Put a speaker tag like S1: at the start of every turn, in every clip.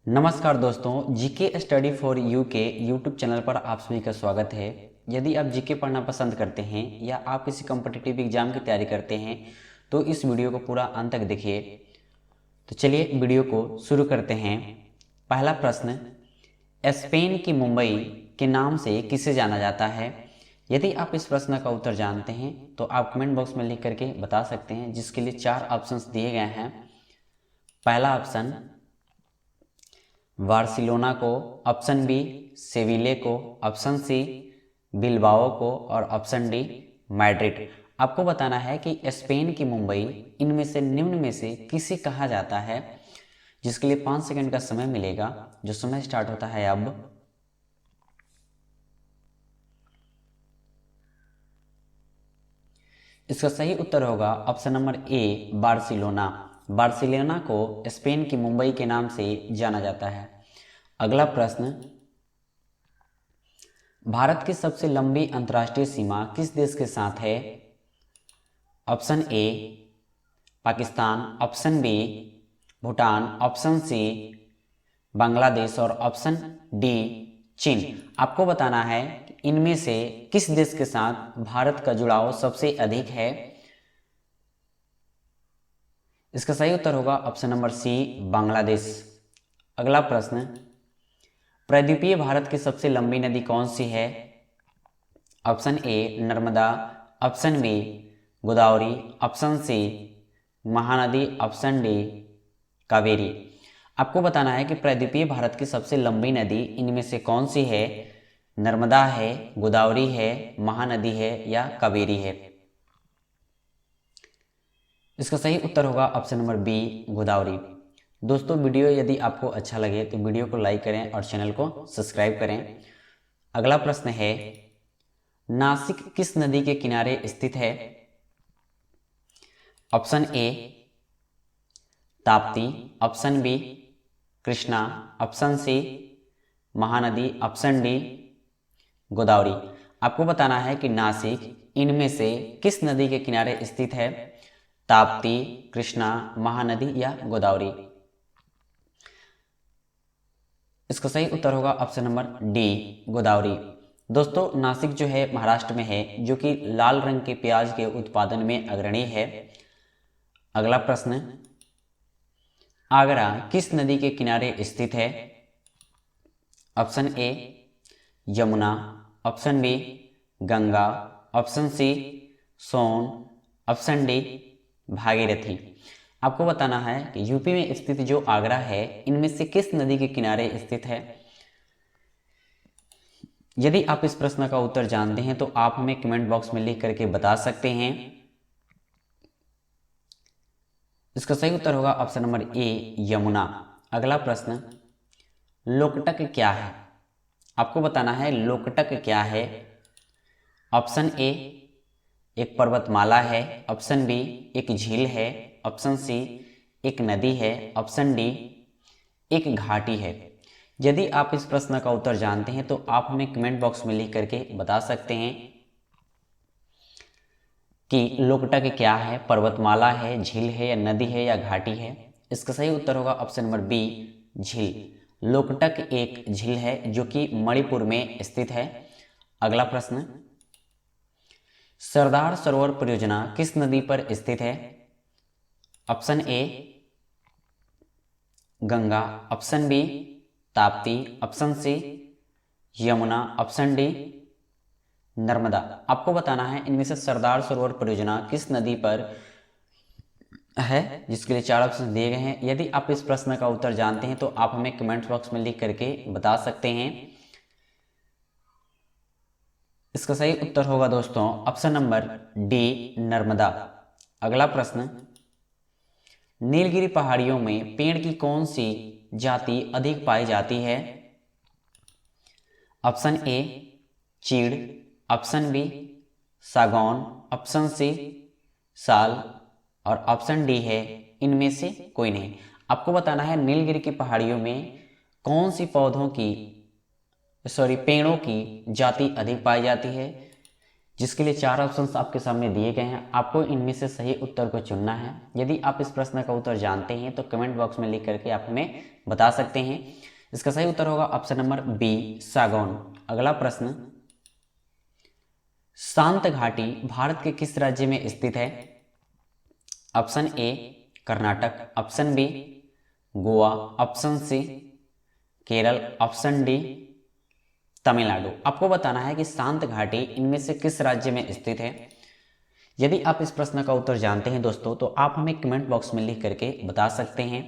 S1: नमस्कार दोस्तों, GK study for you के यूट्यूब चैनल पर आप सभी का स्वागत है। यदि आप जीके पढ़ना पसंद करते हैं या आप किसी कॉम्पिटिटिव एग्जाम की तैयारी करते हैं तो इस वीडियो को पूरा अंत तक देखिए। तो चलिए वीडियो को शुरू करते हैं। पहला प्रश्न, स्पेन की मुंबई के नाम से किसे जाना जाता है? यदि आप इस प्रश्न का उत्तर जानते हैं तो आप कमेंट बॉक्स में लिख करके बता सकते हैं, जिसके लिए 4 ऑप्शंस दिए गए हैं। पहला ऑप्शन बार्सिलोना को, ऑप्शन बी सेविले को, ऑप्शन सी बिलबाओ को और ऑप्शन डी मैड्रिड। आपको बताना है कि स्पेन की मुंबई इनमें से निम्न में से किसे कहा जाता है, जिसके लिए 5 सेकंड का समय मिलेगा, जो समय स्टार्ट होता है अब। इसका सही उत्तर होगा option number A Barcelona. Barcelona को स्पेन की मुंबई के नाम से जाना जाता है। अगला प्रश्न, भारत की सबसे लंबी अंतर्राष्ट्रीय सीमा किस देश के साथ है? Option A Pakistan, option B Bhutan, option C Bangladesh और ऑप्शन डी चीन। आपको बताना है कि इनमें से किस देश के साथ भारत का जुड़ाव सबसे अधिक है। इसका सही उत्तर होगा ऑप्शन नंबर सी बांग्लादेश। अगला प्रश्न, प्रायद्वीपीय भारत की सबसे लंबी नदी कौन सी है? Option A Narmada, option B Godavari, option C Mahanadi, option D Kaveri. आपको बताना है कि प्रायद्वीपीय भारत की सबसे लंबी नदी इनमें से कौन सी है। नर्मदा है, गोदावरी है, महानदी है या कावेरी है। इसका सही उत्तर होगा ऑप्शन नंबर बी गोदावरी। दोस्तों, वीडियो यदि आपको अच्छा लगे तो वीडियो को लाइक करें और चैनल को सब्सक्राइब करें। अगला प्रश्न है, नासिक किस नदी के किनारे स्थित है? Option A Tapti, option B Krishna, option C Mahanadi, option D Godavari. आपको बताना है कि नासिक इनमें से किस नदी के किनारे स्थित है। ताप्ती, कृष्णा, महानदी या गोदावरी। इसका सही उत्तर होगा ऑप्शन नंबर डी गोदावरी। दोस्तों, नासिक जो है महाराष्ट्र में है, जो कि लाल रंग के प्याज के उत्पादन में अग्रणी है। अगला प्रश्न, आगरा किस नदी के किनारे स्थित है? Option A Yamuna, option B Ganga, option C Son, option D Bhagirathi. आपको बताना है कि यूपी में स्थित जो आगरा है इनमें से किस नदी के किनारे स्थित है। यदि आप इस प्रश्न का उत्तर जानते हैं तो आप हमें कमेंट बॉक्स में लिख करके बता सकते हैं। इसका सही उत्तर होगा ऑप्शन नंबर ए यमुना। अगला प्रश्न, लोकटक क्या है? आपको बताना है लोकटक क्या है। ऑप्शन ए एक पर्वतमाला है, ऑप्शन बी एक झील है, ऑप्शन सी एक नदी है, ऑप्शन डी एक घाटी है। यदि आप इस प्रश्न का उत्तर जानते हैं तो आप हमें कमेंट बॉक्स में लिख करके बता सकते हैं कि लोकटक क्या है, पर्वतमाला है, झील है या नदी है या घाटी है। इसका सही उत्तर होगा ऑप्शन नंबर बी झील। लोकटक एक झील है जो कि मणिपुर में स्थित है। अगला प्रश्न, सरदार सरोवर परियोजना किस नदी पर स्थित है? Option A Ganga, option B Tapti, option C Yamuna, option D Narmada. आपको बताना है इनमें से सरदार सरोवर परियोजना किस नदी पर है, जिसके लिए 4 ऑप्शन दिए गए हैं। यदि आप इस प्रश्न का उत्तर जानते हैं तो आप हमें कमेंट बॉक्स में लिख करके बता सकते हैं। इसका सही उत्तर होगा दोस्तों ऑप्शन नंबर डी नर्मदा। अगला प्रश्न, नीलगिरी पहाड़ियों में पेड़ की कौन सी जाति अधिक पाई जाती है? ऑप्शन ए चीड़, ऑप्शन बी सागौन, ऑप्शन सी साल और ऑप्शन डी है इनमें से कोई नहीं। आपको बताना है नीलगिरी की पहाड़ियों में कौन सी पेड़ों की जाति अधिक पाई जाती है, जिसके लिए 4 ऑप्शंस आपके सामने दिए गए हैं। आपको इनमें से सही उत्तर को चुनना है। यदि आप इस प्रश्न का उत्तर जानते हैं तो कमेंट बॉक्स में लिख करके आप हमें बता सकते हैं। इसका सही उत्तर होगा ऑप्शन नंबर बी, सागौन। अगला प्रश्न, शांत घाटी भारत के किस राज्य में स्थित है? Option A Karnataka, option B Goa, option C Kerala, option D Tamil Nadu. आपको बताना है कि शांत घाटी इनमें से किस राज्य में स्थित है। यदि आप इस प्रश्न का उत्तर जानते हैं दोस्तों, तो आप हमें कमेंट बॉक्स में लिख करके बता सकते हैं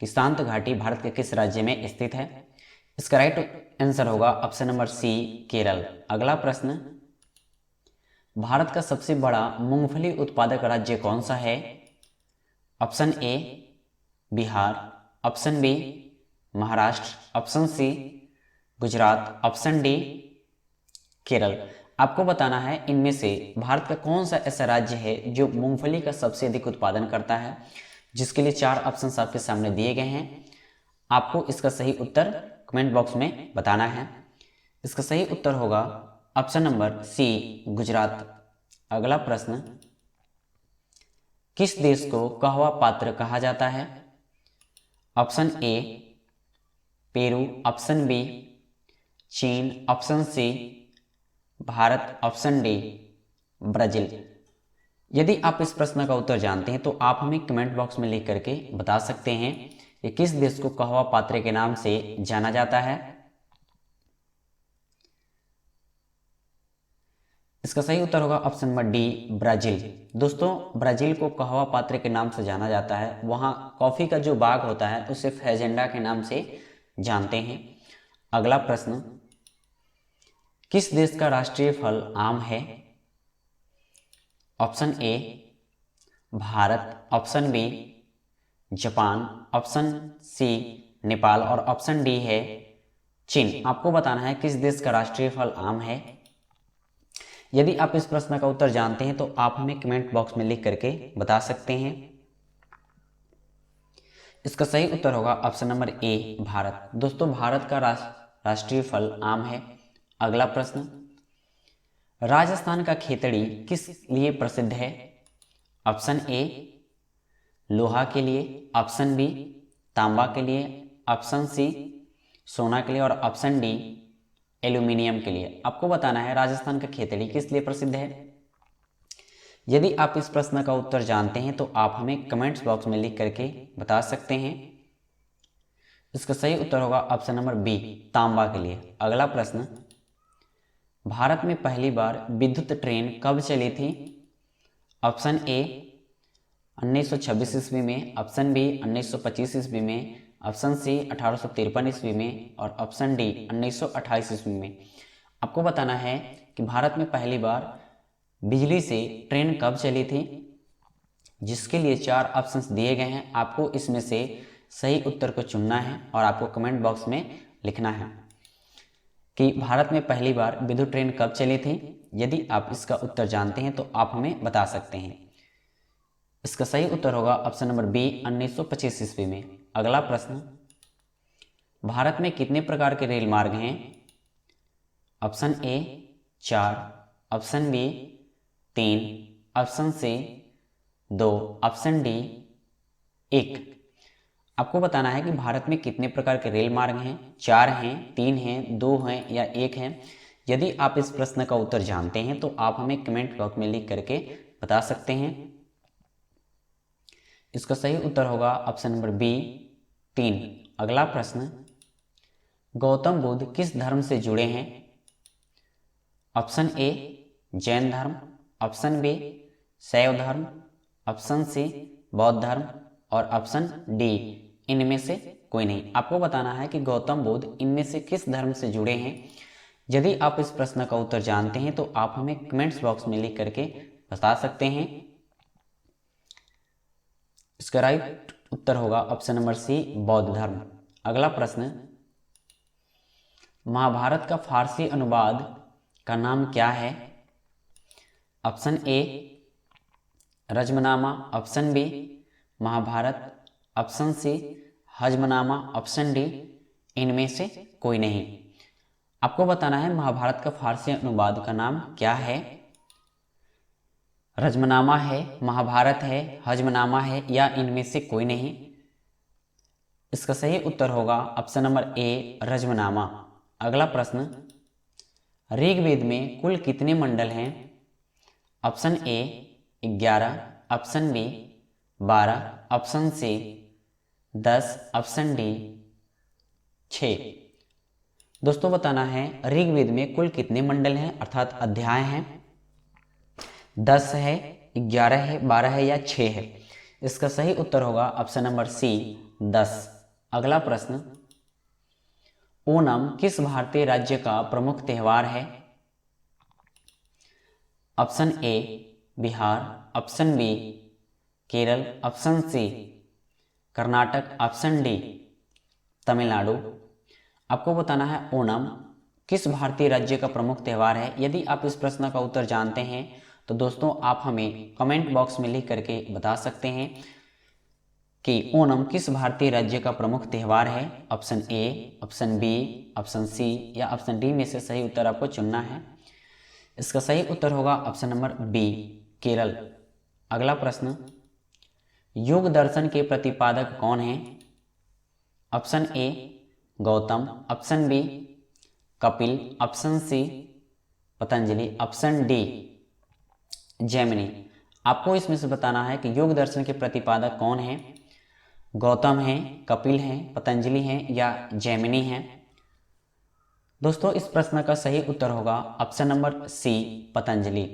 S1: कि शांत घाटी भारत के किस राज्य में स्थित है। इसका राइट आंसर होगा ऑप्शन नंबर सी, केरल। अगला प्रश्न, भारत का सबसे बड़ा मूंगफली उत्पादक राज्य कौन सा है? Option A Bihar, option B Maharashtra, option C Gujarat, option D Kerala. आपको बताना है इनमें से भारत का कौन सा ऐसा राज्य है जो मूंगफली का सबसे अधिक उत्पादन करता है, जिसके लिए 4 ऑप्शन आपके सामने दिए गए हैं। आपको इसका सही उत्तर कमेंट बॉक्स में बताना है। इसका सही उत्तर होगा ऑप्शन नंबर सी, गुजरात। अगला प्रश्न, किस देश को कहवा पात्र कहा जाता है? Option A Peru, option B चीन, option C Bharat, option D Brazil. यदि आप इस प्रश्न का उत्तर जानते हैं तो आप हमें कमेंट बॉक्स में लिख करके बता सकते हैं कि किस देश को कहवा पात्र के नाम से जाना जाता है। इसका सही उत्तर होगा ऑप्शन नंबर डी, ब्राजील। दोस्तों, ब्राजील को कहवा पात्र के नाम से जाना जाता है। वहां कॉफी का जो बाग होता है उसे फेजेंडा के नाम से जानते हैं। अगला प्रश्न, किस देश का राष्ट्रीय फल आम है? Option A Bharat, option B Japan, option C Nepal और ऑप्शन डी है चीन। आपको बताना है किस देश का राष्ट्रीय फल आम है। यदि आप इस प्रश्न का उत्तर जानते हैं तो आप हमें कमेंट बॉक्स में लिख करके बता सकते हैं। इसका सही उत्तर होगा ऑप्शन नंबर ए, भारत। दोस्तों, भारत का राष्ट्रीय फल आम है। अगला प्रश्न, राजस्थान का खेतड़ी किस लिए प्रसिद्ध है? ऑप्शन ए लोहा के लिए, ऑप्शन बी तांबा के लिए, ऑप्शन सी सोना के लिए और ऑप्शन डी एल्यूमिनियम के लिए। आपको बताना है राजस्थान का खेतड़ी किस लिए प्रसिद्ध है। यदि आप इस प्रश्न का उत्तर जानते हैं तो आप हमें कमेंट्स बॉक्स में लिख करके बता सकते हैं। इसका सही उत्तर होगा ऑप्शन नंबर बी, तांबा के लिए। अगला प्रश्न, भारत में पहली बार विद्युत ट्रेन कब चली थी? ऑप्शन ए 1926 ईस्वी में, ऑप्शन बी 1925 ईस्वी में, ऑप्शन सी 1853 ईस्वी में और ऑप्शन डी 1928 ईस्वी में। आपको बताना है कि भारत में पहली बार बिजली से ट्रेन कब चली थी, जिसके लिए 4 ऑप्शंस दिए गए हैं। आपको इसमें से सही उत्तर को चुनना है और आपको कमेंट बॉक्स में लिखना है कि भारत में पहली बार विद्युत ट्रेन कब चली थी। यदि आप इसका उत्तर जानते हैं तो आप हमें बता सकते हैं। इसका सही उत्तर होगा ऑप्शन नंबर बी, 1925 ईस्वी में। अगला प्रश्न, भारत में कितने प्रकार के रेल मार्ग हैं? Option A 4, option B 3, option C 2, option D 1। आपको बताना है कि भारत में कितने प्रकार के रेल मार्ग हैं। 4 हैं, 3 हैं, 2 हैं या 1 है। यदि आप इस प्रश्न का उत्तर जानते हैं तो आप हमें कमेंट बॉक्स में लिख करके बता सकते हैं। इसका सही उत्तर होगा ऑप्शन नंबर बी, 3। अगला प्रश्न, गौतम बुद्ध किस धर्म से जुड़े हैं? ऑप्शन ए जैन धर्म, ऑप्शन बी शैव धर्म, ऑप्शन सी बौद्ध धर्म और ऑप्शन डी इनमें से कोई नहीं। आपको बताना है कि गौतम बुद्ध इनमें से किस धर्म से जुड़े हैं। यदि आप इस प्रश्न का उत्तर जानते हैं तो आप हमें कमेंट्स बॉक्स में लिख करके बता सकते हैं। इसका राइट उत्तर होगा ऑप्शन नंबर सी, बौद्ध धर्म। अगला प्रश्न, महाभारत का फारसी अनुवाद का नाम क्या है? Option A Razmnama, option B Mahabharat, option C हजमनामा, ऑप्शन डी इनमें से कोई नहीं। आपको बताना है महाभारत का फारसी अनुवाद का नाम क्या है। रजमनामा है, महाभारत है, हजमनामा है या इनमें से कोई नहीं। इसका सही उत्तर होगा ऑप्शन नंबर ए रजमनामा। अगला प्रश्न, ऋग्वेद में कुल कितने मंडल हैं? Option A 11, option B 12, option C 10, option D 6। दोस्तों बताना है ऋग्वेद में कुल कितने मंडल हैं अर्थात अध्याय हैं। 10 है, 11 है, 12 है या 6 है? इसका सही उत्तर होगा ऑप्शन नंबर सी 10। अगला प्रश्न, ओणम किस भारतीय राज्य का प्रमुख त्योहार है? Option A Bihar, option B Kerala, option C Karnataka, option D Tamil Nadu. आपको बताना है ओणम किस भारतीय राज्य का प्रमुख त्योहार है। यदि आप इस प्रश्न का उत्तर जानते हैं तो दोस्तों आप हमें कमेंट बॉक्स में लिख करके बता सकते हैं कि ओणम किस भारतीय राज्य का प्रमुख त्योहार है। Option A, option B, option C या ऑप्शन डी में से सही उत्तर आपको चुनना है। इसका सही उत्तर होगा ऑप्शन नंबर बी केरल। अगला प्रश्न, योग दर्शन के प्रतिपादक कौन हैं? Option A Gautam, option B Kapil, option C Patanjali, option D Jaimini. आपको इसमें से बताना है कि योग दर्शन के प्रतिपादक कौन हैं। गौतम हैं, कपिल हैं, पतंजलि हैं या जैमिनी हैं? दोस्तों इस प्रश्न का सही उत्तर होगा ऑप्शन नंबर सी पतंजलि।